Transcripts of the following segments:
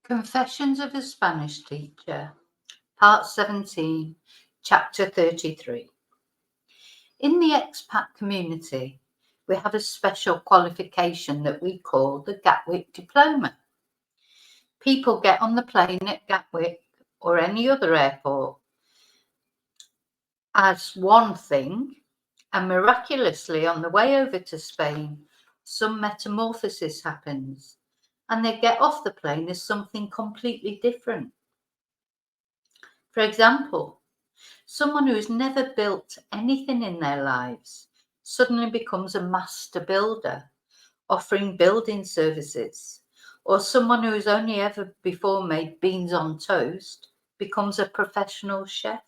Confessions of a Spanish Teacher, Part 17, Chapter 33. In the expat community, we have a special qualification that we call the Gatwick Diploma. People get on the plane at Gatwick or any other airport as one thing, and miraculously on the way over to Spain, some metamorphosis happens, and they get off the plane as something completely different. For example, someone who has never built anything in their lives suddenly becomes a master builder, offering building services, or someone who has only ever before made beans on toast becomes a professional chef.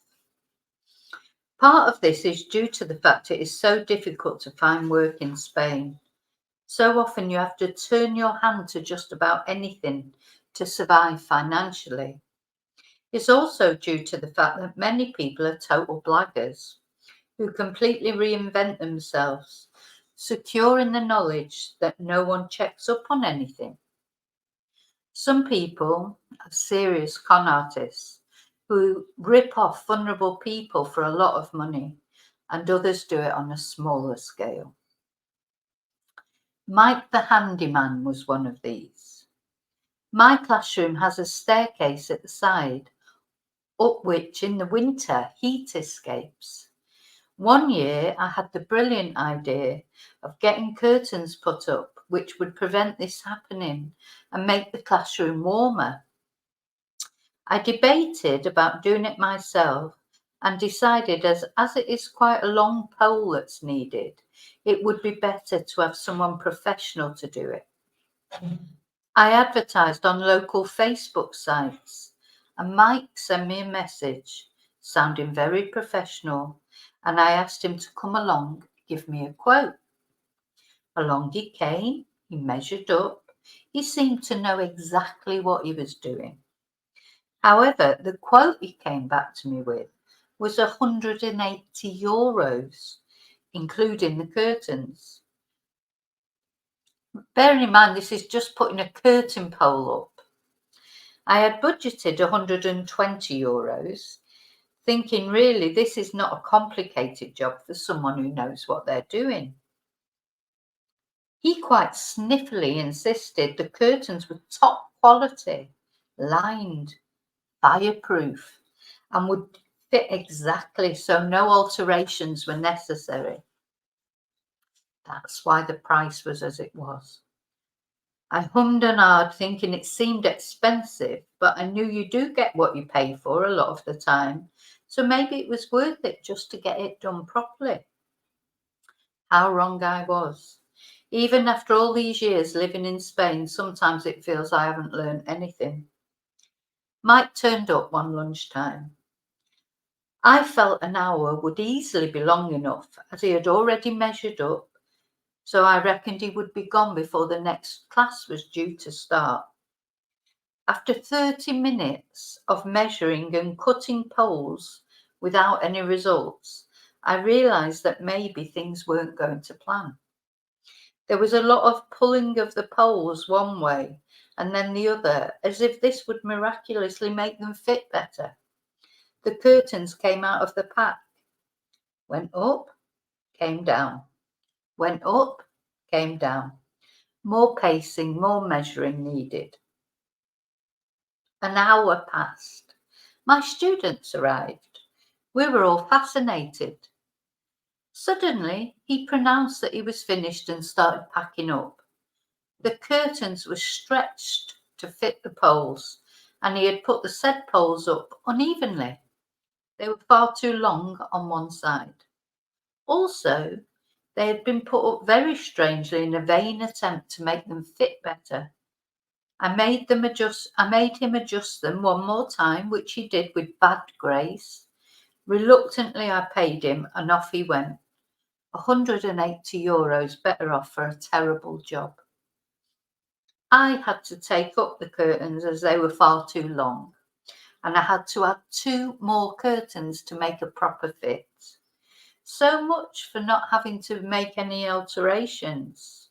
Part of this is due to the fact it is so difficult to find work in Spain. So often you have to turn your hand to just about anything to survive financially. It's also due to the fact that many people are total blaggers who completely reinvent themselves, secure in the knowledge that no one checks up on anything. Some people are serious con artists who rip off vulnerable people for a lot of money, and others do it on a smaller scale. Mike the Handyman was one of these. My classroom has a staircase at the side, up which in the winter heat escapes. One year I had the brilliant idea of getting curtains put up which would prevent this happening and make the classroom warmer. I debated about doing it myself and decided as it is quite a long pole that's needed, it would be better to have someone professional to do it. I advertised on local Facebook sites, and Mike sent me a message sounding very professional, and I asked him to come along, give me a quote. Along he came, he measured up, he seemed to know exactly what he was doing. However, the quote he came back to me with was €180, including the curtains. Bearing in mind, this is just putting a curtain pole up. I had budgeted €120, thinking really this is not a complicated job for someone who knows what they're doing. He quite sniffily insisted the curtains were top quality, lined, fireproof, and would fit exactly, so no alterations were necessary. That's why the price was as it was. I hummed and hawed, thinking it seemed expensive, but I knew you do get what you pay for a lot of the time, so maybe it was worth it just to get it done properly. How wrong I was. Even after all these years living in Spain, sometimes it feels I haven't learned anything. Mike turned up one lunchtime. I felt an hour would easily be long enough, as he had already measured up, so I reckoned he would be gone before the next class was due to start. After 30 minutes of measuring and cutting poles without any results, I realised that maybe things weren't going to plan. There was a lot of pulling of the poles one way and then the other, as if this would miraculously make them fit better. The curtains came out of the pack, went up, came down, went up, came down. More pacing, more measuring needed. An hour passed. My students arrived. We were all fascinated. Suddenly, he pronounced that he was finished and started packing up. The curtains were stretched to fit the poles, and he had put the said poles up unevenly. They were far too long on one side. Also, they had been put up very strangely in a vain attempt to make them fit better. I made him adjust them one more time, which he did with bad grace. Reluctantly, I paid him, and off he went. €180 better off for a terrible job. I had to take up the curtains as they were far too long, and I had to add 2 more curtains to make a proper fit. So much for not having to make any alterations.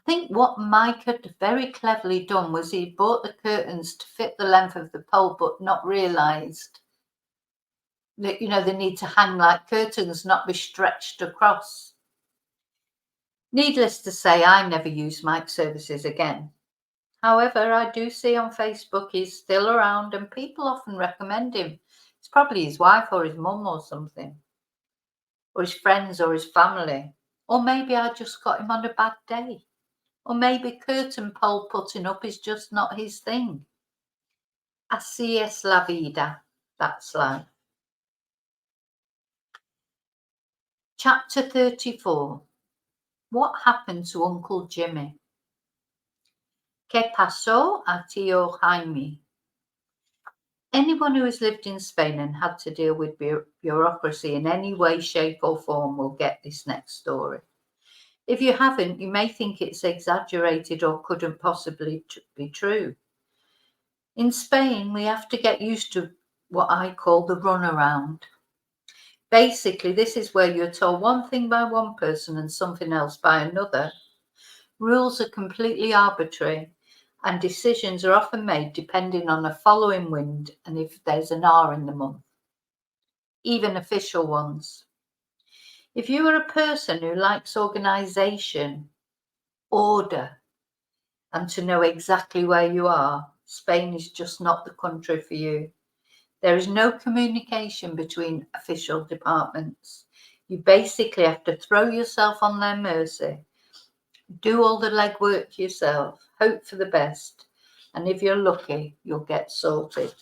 think what Mike had very cleverly done was he bought the curtains to fit the length of the pole, but not realised that, they need to hang like curtains, not be stretched across. Needless to say, I never used Mike's services again. However, I do see on Facebook he's still around and people often recommend him. It's probably his wife or his mum or something, or his friends or his family. Or maybe I just got him on a bad day. Or maybe curtain pole putting up is just not his thing. Así es la vida. That's life. Chapter 34. What happened to Uncle Jimmy? ¿Qué pasó a tío Jaime? Anyone who has lived in Spain and had to deal with bureaucracy in any way, shape or form will get this next story. If you haven't, you may think it's exaggerated or couldn't possibly be true. In Spain, we have to get used to what I call the runaround. Basically, this is where you're told one thing by one person and something else by another. Rules are completely arbitrary and decisions are often made depending on a following wind and if there's an R in the month, even official ones. If you are a person who likes organisation, order, and to know exactly where you are, Spain is just not the country for you. There is no communication between official departments. You basically have to throw yourself on their mercy, do all the legwork yourself, hope for the best, and if you're lucky, you'll get sorted.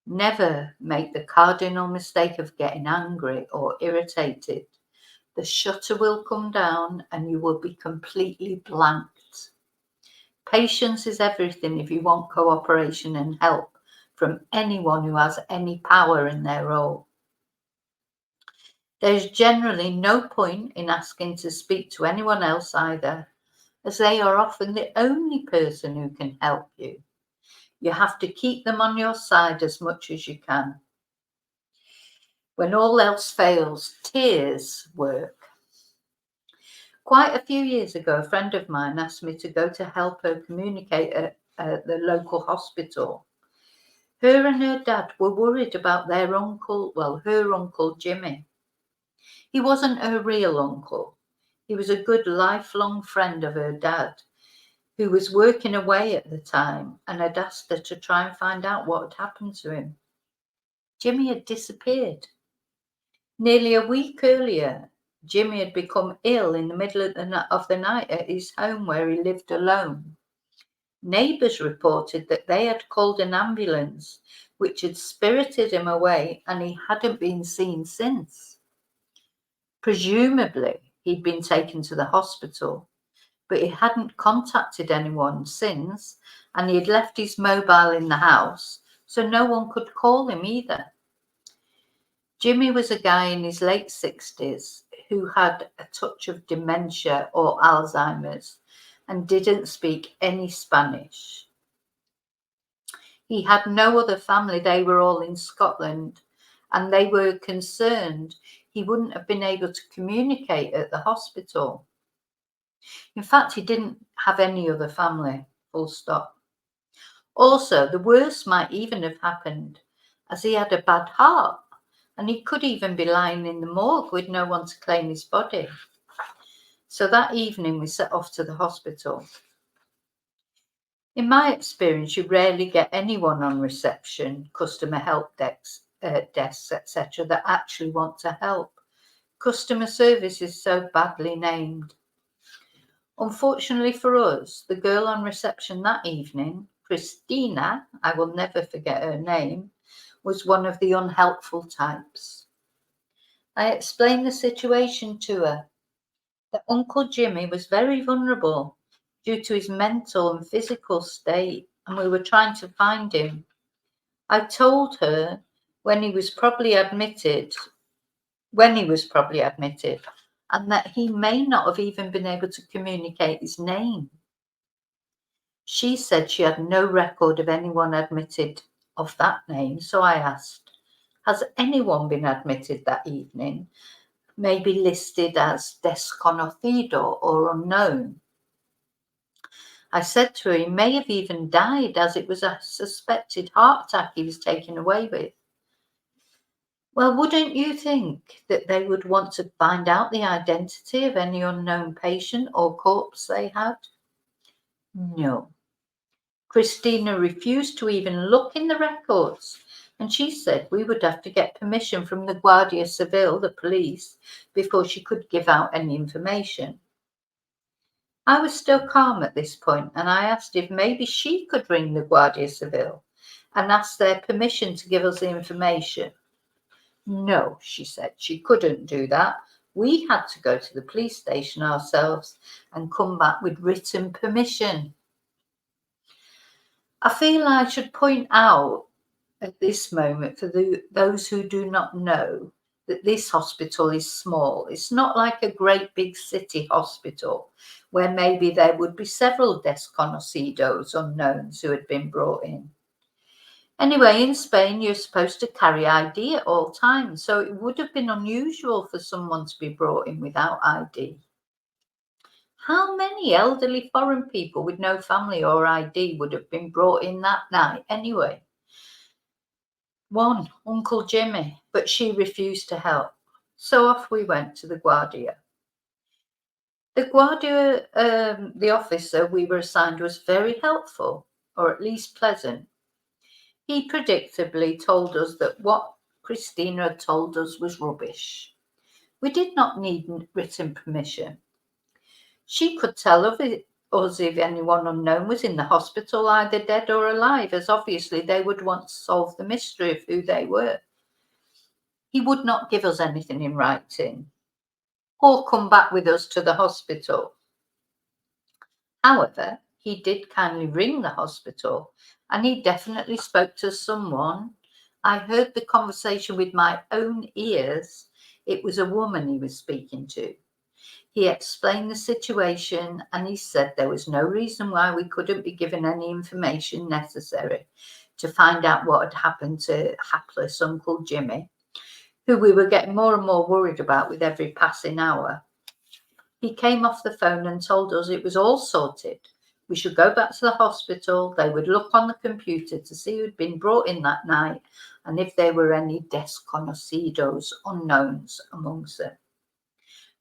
Never make the cardinal mistake of getting angry or irritated. The shutter will come down and you will be completely blanked. Patience is everything if you want cooperation and help from anyone who has any power in their role. There's generally no point in asking to speak to anyone else either, as they are often the only person who can help you. You have to keep them on your side as much as you can. When all else fails, tears work. Quite a few years ago, a friend of mine asked me to go to help her communicate at the local hospital. Her and her dad were worried about their uncle, her uncle Jimmy. He wasn't her real uncle. He was a good lifelong friend of her dad, who was working away at the time and had asked her to try and find out what had happened to him. Jimmy had disappeared. Nearly a week earlier, Jimmy had become ill in the middle of the night at his home where he lived alone. Neighbours reported that they had called an ambulance, which had spirited him away, and he hadn't been seen since. Presumably, he'd been taken to the hospital, but he hadn't contacted anyone since, and he had left his mobile in the house, so no one could call him either. Jimmy was a guy in his late 60s who had a touch of dementia or Alzheimer's and didn't speak any Spanish. He had no other family, they were all in Scotland, and they were concerned he wouldn't have been able to communicate at the hospital. In fact, he didn't have any other family, full stop. Also, the worst might even have happened, as he had a bad heart, and he could even be lying in the morgue with no one to claim his body. So that evening we set off to the hospital. In my experience, you rarely get anyone on reception, customer help desks, etc., that actually want to help. Customer service is so badly named. Unfortunately for us, the girl on reception that evening, Christina, I will never forget her name, was one of the unhelpful types. I explained the situation to her, that Uncle Jimmy was very vulnerable due to his mental and physical state, and we were trying to find him. I told her when he was probably admitted, and that he may not have even been able to communicate his name. She said she had no record of anyone admitted of that name, so I asked, has anyone been admitted that evening, maybe listed as desconocido or unknown? I said to her he may have even died, as it was a suspected heart attack he was taken away with. Well, wouldn't you think that they would want to find out the identity of any unknown patient or corpse they had? No. Christina refused to even look in the records, and she said we would have to get permission from the Guardia Civil, the police, before she could give out any information. I was still calm at this point, and I asked if maybe she could ring the Guardia Civil and ask their permission to give us the information. No, she said, she couldn't do that. We had to go to the police station ourselves and come back with written permission. I feel I should point out at this moment for those who do not know that this hospital is small. It's not like a great big city hospital where maybe there would be several desconocidos, unknowns, who had been brought in. Anyway, in Spain, you're supposed to carry ID at all times, so it would have been unusual for someone to be brought in without ID. How many elderly foreign people with no family or ID would have been brought in that night anyway? One, Uncle Jimmy, but she refused to help. So off we went to the Guardia. The Guardia, the officer we were assigned, was very helpful, or at least pleasant. He predictably told us that what Christina had told us was rubbish. We did not need written permission. She could tell us if anyone unknown was in the hospital, either dead or alive, as obviously they would want to solve the mystery of who they were. He would not give us anything in writing or come back with us to the hospital. However, he did kindly ring the hospital, and he definitely spoke to someone. I heard the conversation with my own ears. It was a woman he was speaking to. He explained the situation, and he said there was no reason why we couldn't be given any information necessary to find out what had happened to hapless Uncle Jimmy, who we were getting more and more worried about with every passing hour. He came off the phone and told us it was all sorted. We should go back to the hospital. They would look on the computer to see who'd been brought in that night and if there were any desconocidos, unknowns, amongst them.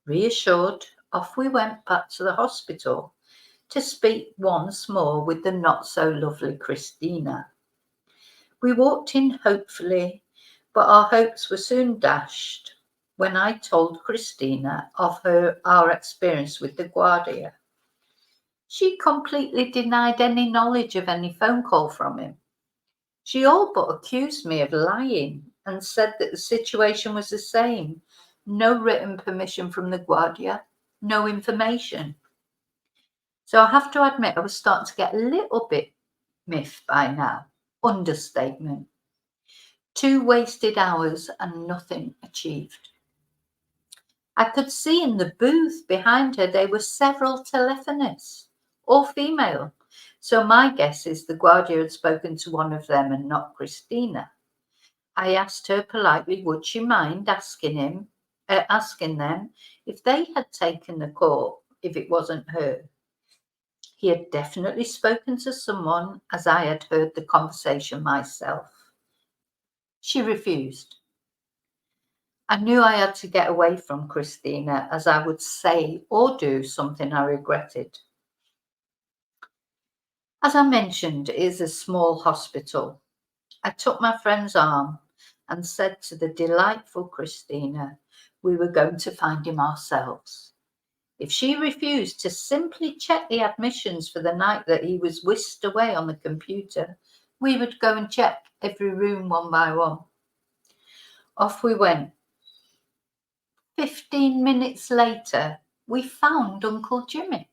Reassured, off we went back to the hospital to speak once more with the not-so-lovely Christina. We walked in hopefully, but our hopes were soon dashed when I told Christina of our experience with the Guardia. She completely denied any knowledge of any phone call from him. She all but accused me of lying and said that the situation was the same. No written permission from the Guardia, no information. So I have to admit I was starting to get a little bit miffed by now. Understatement. 2 wasted hours and nothing achieved. I could see in the booth behind her there were several telephonists, all female. So my guess is the Guardia had spoken to one of them and not Christina. I asked her politely, would she mind asking them if they had taken the call if it wasn't her. He had definitely spoken to someone, as I had heard the conversation myself. She refused. I knew I had to get away from Christina, as I would say or do something I regretted. As I mentioned, it is a small hospital. I took my friend's arm and said to the delightful Christina we were going to find him ourselves. If she refused to simply check the admissions for the night that he was whisked away on the computer, we would go and check every room one by one. Off we went. 15 minutes later, we found Uncle Jimmy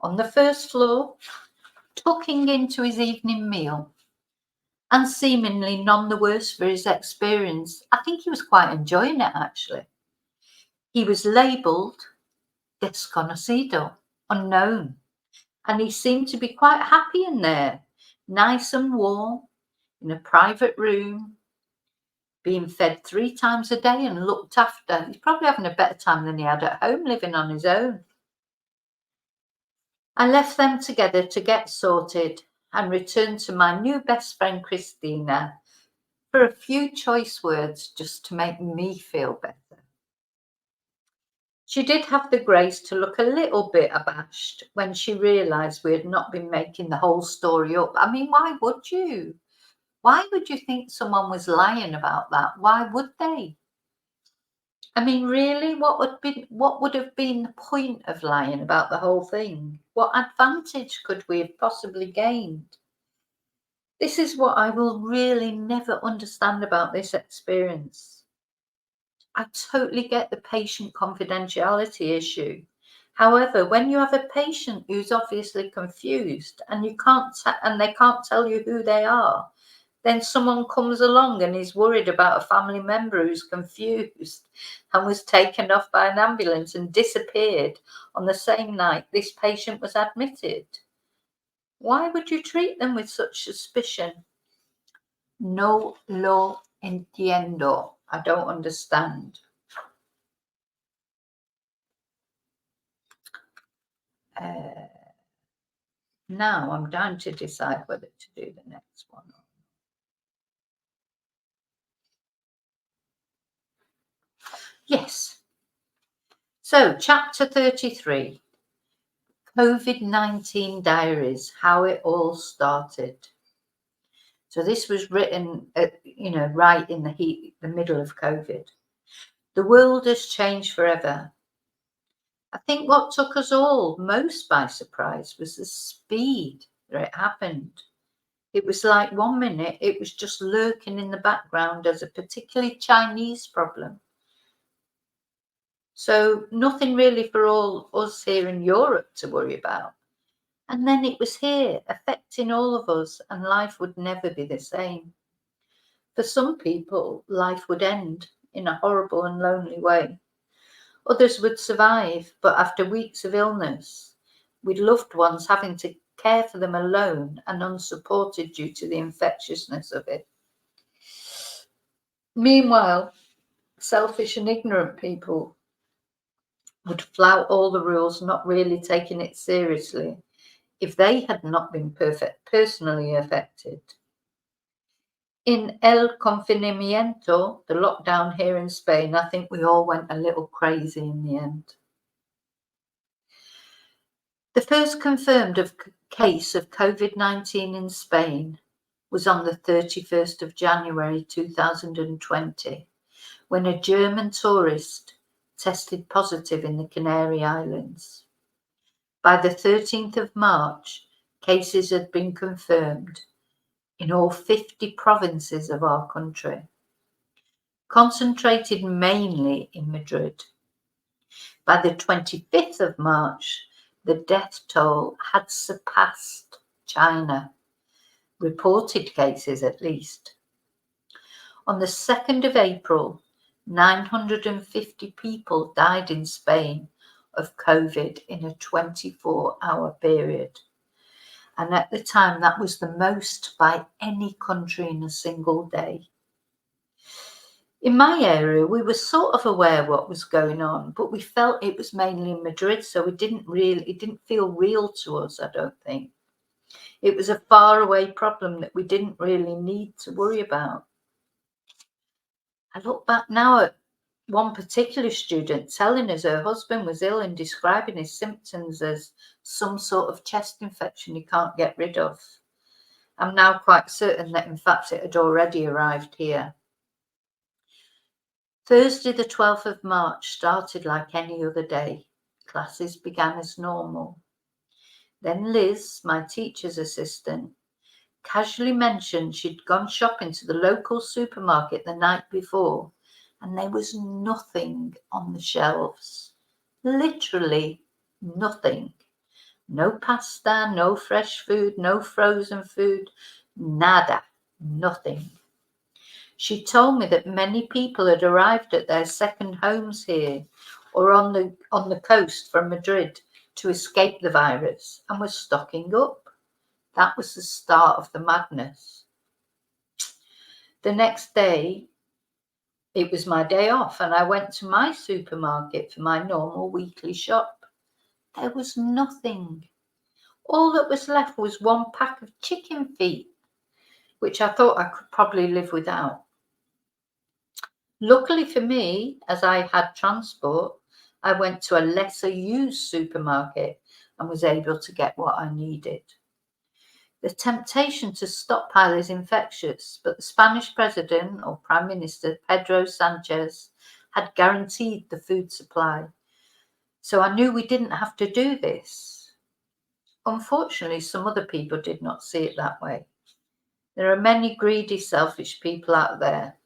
on the first floor, tucking into his evening meal, and seemingly none the worse for his experience. I think he was quite enjoying it, actually. He was labelled desconocido, unknown, and he seemed to be quite happy in there, nice and warm, in a private room, being fed 3 times a day and looked after. He's probably having a better time than he had at home, living on his own. I left them together to get sorted and returned to my new best friend Christina for a few choice words just to make me feel better. She did have the grace to look a little bit abashed when she realised we had not been making the whole story up. I mean, why would you? Why would you think someone was lying about that? Why would they? I mean, really, what would have been the point of lying about the whole thing? What advantage could we have possibly gained? This is what I will really never understand about this experience. I totally get the patient confidentiality issue. However, when you have a patient who's obviously confused and and they can't tell you who they are, then someone comes along and is worried about a family member who's confused and was taken off by an ambulance and disappeared on the same night this patient was admitted. Why would you treat them with such suspicion? No lo entiendo. I don't understand. Now I'm down to decide whether to do the next one. Yes. So, chapter 33, COVID-19 Diaries, how it all started. So this was written, right in the middle of COVID. The world has changed forever. I think what took us all most by surprise was the speed that it happened. It was like 1 minute it was just lurking in the background as a particularly Chinese problem. So nothing really for all us here in Europe to worry about. And then it was here, affecting all of us, and life would never be the same. For some people, life would end in a horrible and lonely way. Others would survive, but after weeks of illness, with loved ones having to care for them alone and unsupported due to the infectiousness of it. Meanwhile, selfish and ignorant people would flout all the rules, not really taking it seriously, if they had not been personally affected. In El Confinamiento, the lockdown here in Spain, I think we all went a little crazy in the end. The first confirmed case of COVID-19 in Spain was on the 31st of January 2020, when a German tourist tested positive in the Canary Islands. By the 13th of March, cases had been confirmed in all 50 provinces of our country, concentrated mainly in Madrid. By the 25th of March, the death toll had surpassed China, reported cases at least. On the 2nd of April, 950 people died in Spain of COVID in a 24-hour period. And at the time, that was the most by any country in a single day. In my area, we were sort of aware what was going on, but we felt it was mainly in Madrid, so it didn't feel real to us, I don't think. It was a faraway problem that we didn't really need to worry about. I look back now at one particular student telling us her husband was ill and describing his symptoms as some sort of chest infection he can't get rid of. I'm now quite certain that in fact it had already arrived here. Thursday the 12th of March started like any other day. Classes began as normal. Then Liz, my teacher's assistant, casually mentioned she'd gone shopping to the local supermarket the night before and there was nothing on the shelves. Literally nothing. No pasta, no fresh food, no frozen food, nada, nothing. She told me that many people had arrived at their second homes here or on the coast from Madrid to escape the virus and were stocking up. That was the start of the madness. The next day, it was my day off and I went to my supermarket for my normal weekly shop. There was nothing. All that was left was one pack of chicken feet, which I thought I could probably live without. Luckily for me, as I had transport, I went to a lesser used supermarket and was able to get what I needed. The temptation to stockpile is infectious, but the Spanish president or prime minister, Pedro Sanchez, had guaranteed the food supply. So I knew we didn't have to do this. Unfortunately, some other people did not see it that way. There are many greedy, selfish people out there,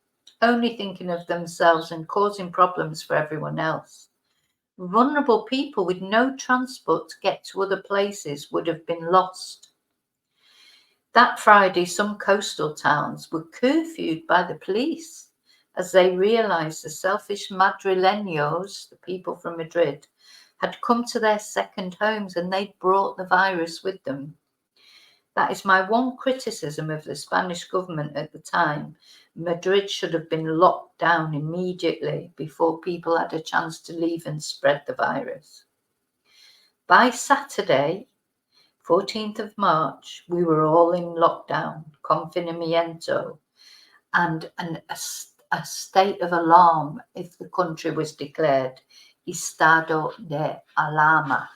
only thinking of themselves and causing problems for everyone else. Vulnerable people with no transport to get to other places would have been lost. That Friday, some coastal towns were curfewed by the police as they realised the selfish Madrileños, the people from Madrid, had come to their second homes and they'd brought the virus with them. That is my one criticism of the Spanish government at the time. Madrid should have been locked down immediately before people had a chance to leave and spread the virus. By Saturday, 14th of March, we were all in lockdown, confinamiento, and a state of alarm if the country was declared estado de alarma.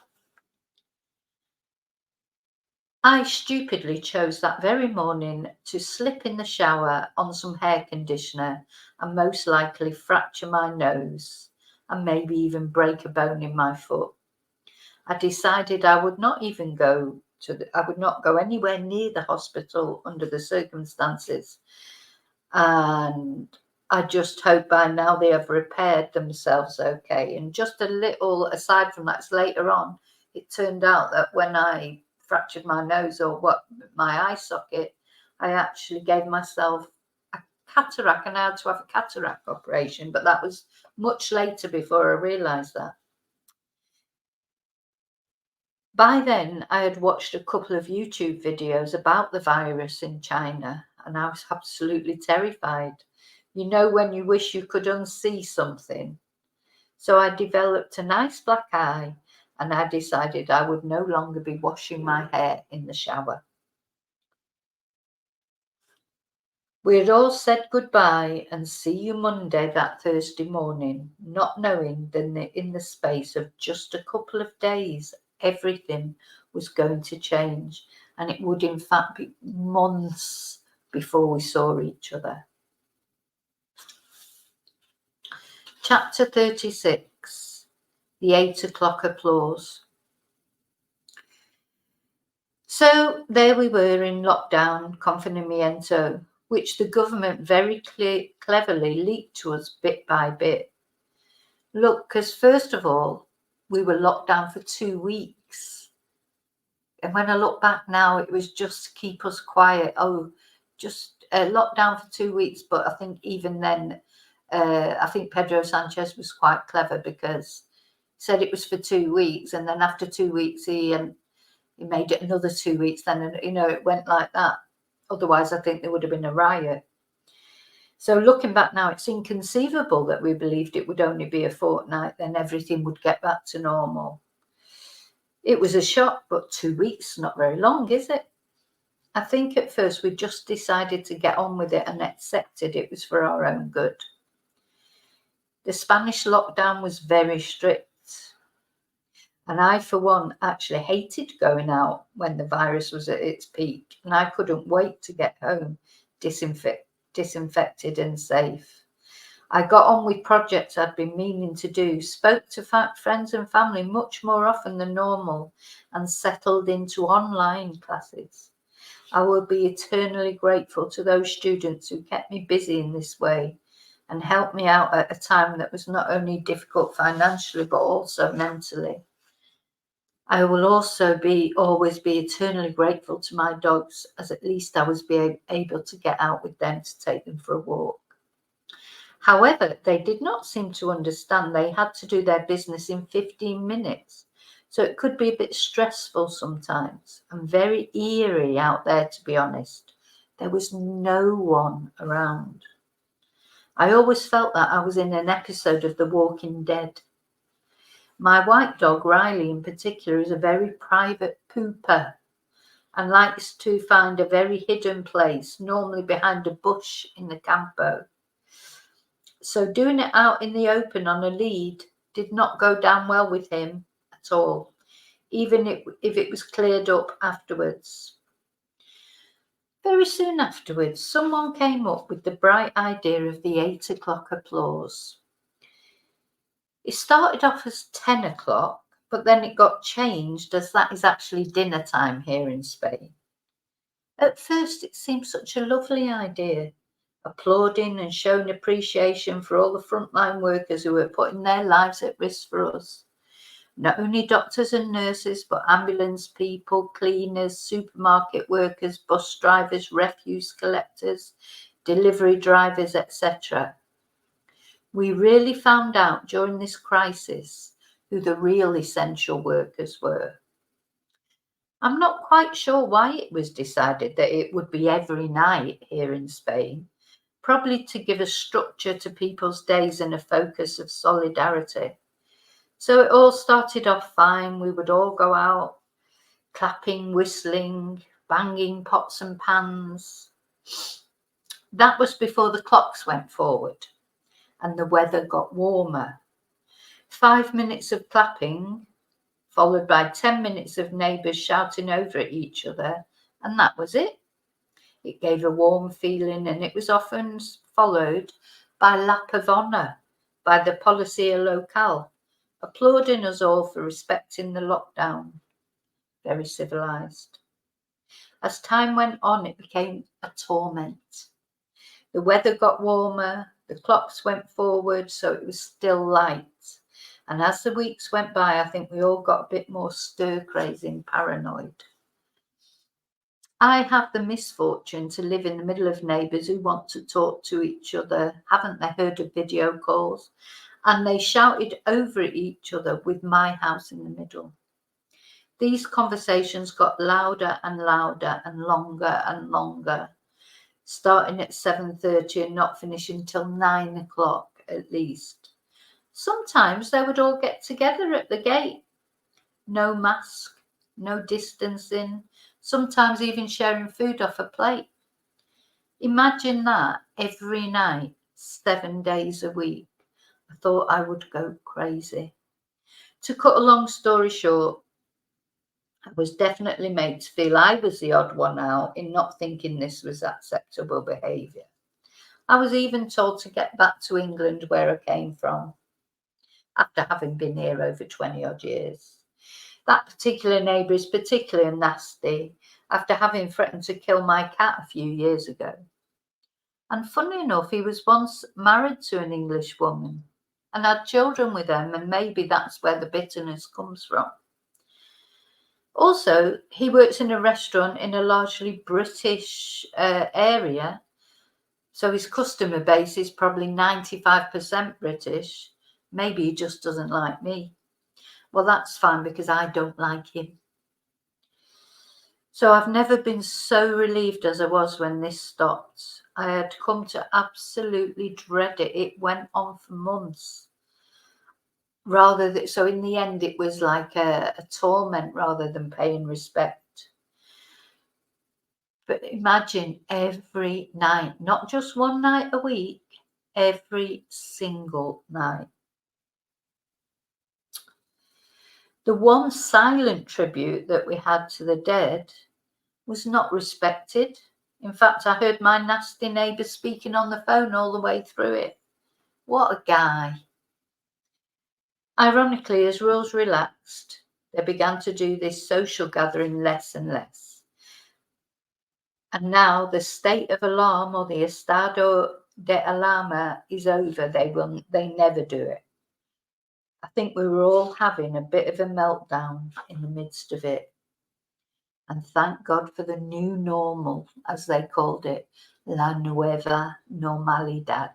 I stupidly chose that very morning to slip in the shower on some hair conditioner and most likely fracture my nose and maybe even break a bone in my foot. I decided I would not go anywhere near the hospital under the circumstances. And I just hope by now they have repaired themselves okay. And just a little aside from that, later on, it turned out that when I fractured my nose or my eye socket, I actually gave myself a cataract and I had to have a cataract operation. But that was much later before I realised that. By then, I had watched a couple of YouTube videos about the virus in China, and I was absolutely terrified. You know, when you wish you could unsee something. So I developed a nice black eye, and I decided I would no longer be washing my hair in the shower. We had all said goodbye and see you Monday that Thursday morning, not knowing that in the space of just a couple of days, everything was going to change, and it would in fact be months before we saw each other. Chapter 36, the 8 o'clock applause. So there we were in lockdown, confinamiento, which the government very cleverly leaked to us bit by bit. Look, because first of all, we were locked down for 2 weeks. And when I look back now, it was just to keep us quiet. Just locked down for 2 weeks. But I think even then, I think Pedro Sanchez was quite clever because he said it was for 2 weeks. And then after 2 weeks, he made it another 2 weeks. Then, it went like that. Otherwise, I think there would have been a riot. So looking back now, it's inconceivable that we believed it would only be a fortnight, then everything would get back to normal. It was a shock, but 2 weeks, not very long, is it? I think at first we just decided to get on with it and accepted it was for our own good. The Spanish lockdown was very strict. And I, for one, actually hated going out when the virus was at its peak. And I couldn't wait to get home, disinfected and safe. I got on with projects I'd been meaning to do, spoke to friends and family much more often than normal, and settled into online classes. I will be eternally grateful to those students who kept me busy in this way and helped me out at a time that was not only difficult financially, but also mentally. I will also always be eternally grateful to my dogs, as at least I was able to get out with them to take them for a walk. However, they did not seem to understand they had to do their business in 15 minutes. So it could be a bit stressful sometimes and very eerie out there, to be honest. There was no one around. I always felt that I was in an episode of The Walking Dead. My white dog, Riley, in particular, is a very private pooper and likes to find a very hidden place, normally behind a bush in the campo. So doing it out in the open on a lead did not go down well with him at all, even if it was cleared up afterwards. Very soon afterwards, someone came up with the bright idea of the 8 o'clock applause. It started off as 10 o'clock, but then it got changed as that is actually dinner time here in Spain. At first, it seemed such a lovely idea, applauding and showing appreciation for all the frontline workers who were putting their lives at risk for us. Not only doctors and nurses, but ambulance people, cleaners, supermarket workers, bus drivers, refuse collectors, delivery drivers, etc. We really found out during this crisis who the real essential workers were. I'm not quite sure why it was decided that it would be every night here in Spain, probably to give a structure to people's days and a focus of solidarity. So it all started off fine. We would all go out clapping, whistling, banging pots and pans. That was before the clocks went forward and the weather got warmer. 5 minutes of clapping, followed by 10 minutes of neighbours shouting over at each other, and that was it. It gave a warm feeling, and it was often followed by lap of honour by the Policía Local, applauding us all for respecting the lockdown. Very civilised. As time went on, it became a torment. The weather got warmer, the clocks went forward, so it was still light. And as the weeks went by, I think we all got a bit more stir-crazy and paranoid. I have the misfortune to live in the middle of neighbours who want to talk to each other. Haven't they heard of video calls? And they shouted over at each other with my house in the middle. These conversations got louder and louder and longer, starting at 7:30 and not finishing till 9 o'clock at least. Sometimes they would all get together at the gate. No mask, no distancing, sometimes even sharing food off a plate. Imagine that every night, 7 days a week. I thought I would go crazy. To cut a long story short, I was definitely made to feel I was the odd one out in not thinking this was acceptable behaviour. I was even told to get back to England, where I came from, after having been here over 20 odd years. That particular neighbour is particularly nasty, after having threatened to kill my cat a few years ago. And funny enough, he was once married to an English woman and had children with them, and maybe that's where the bitterness comes from. Also, he works in a restaurant in a largely British area, so his customer base is probably 95% British. Maybe he just doesn't like me. Well, that's fine because I don't like him. So I've never been so relieved as I was when this stopped. I had come to absolutely dread it. It went on for months. So in the end, it was like a torment rather than paying respect. But imagine every night, not just one night a week, every single night. The one silent tribute that we had to the dead was not respected. In fact, I heard my nasty neighbour speaking on the phone all the way through it. What a guy. Ironically, as rules relaxed, they began to do this social gathering less and less. And now the state of alarm, or the estado de alarma, is over. They never do it. I think we were all having a bit of a meltdown in the midst of it. And thank God for the new normal, as they called it, la nueva normalidad.